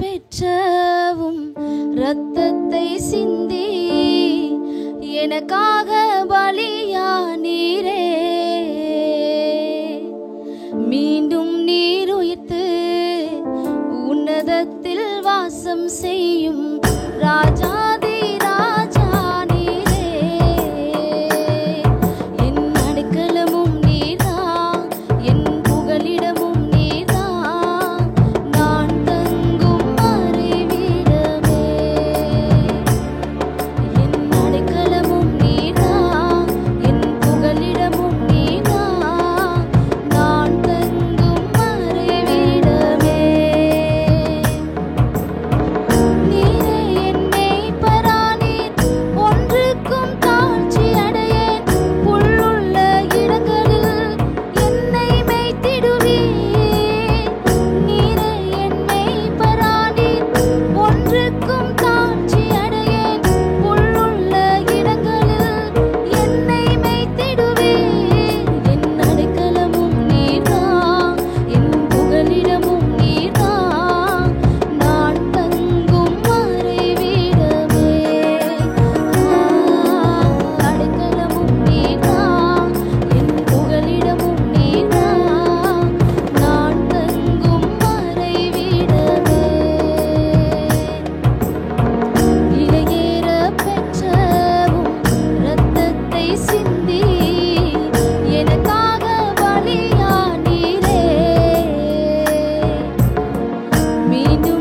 பெற்றவும் இரத்தத்தை சிந்தி எனக்காக பலியானீரே. மீண்டும் நீர் உயிர்த்து உன்னதத்தில் வாசம் செய்யும் ராஜாதி ராஜா நீரே. என் அடைக்கலமும் நீர்தான், என் புகலிடமும் நீர்தான், நான் தங்கும் மறைவிடமே. என் அடைக்கலமும் நீர்தான், என் புகலிடமும் நீர்தான், நான் தங்கும் மறைவிடமே. நீரே என் மேய்ப்பரானீர், ஒன்றுக்கும் தாழ்ச்சி அடையேன். புல்லுள்ள இடங்களில் என்னை மேய்த்திடுவீர். நீரே என் மேய்ப்பரானீர், ஒன்றுக்கும் தாழ்ச்சி அடையேன். புல்லுள்ள இடங்களில் என்னை மேய்த்திடுவீர். என் அடைக்கலமும் நீர்தான், என் புகலிடமும் நீர்தான், நான் தங்கும் மறைவிடமே. அடைக்கலமும் நீர்தான், என் புகலிடமும் நீர்தான், நான் தங்கும் மறைவிடமே. இளையேற பெற்றவும் இரத்தத்தை சிந்தி எனக்காக பலியானீரே. மீண்டும்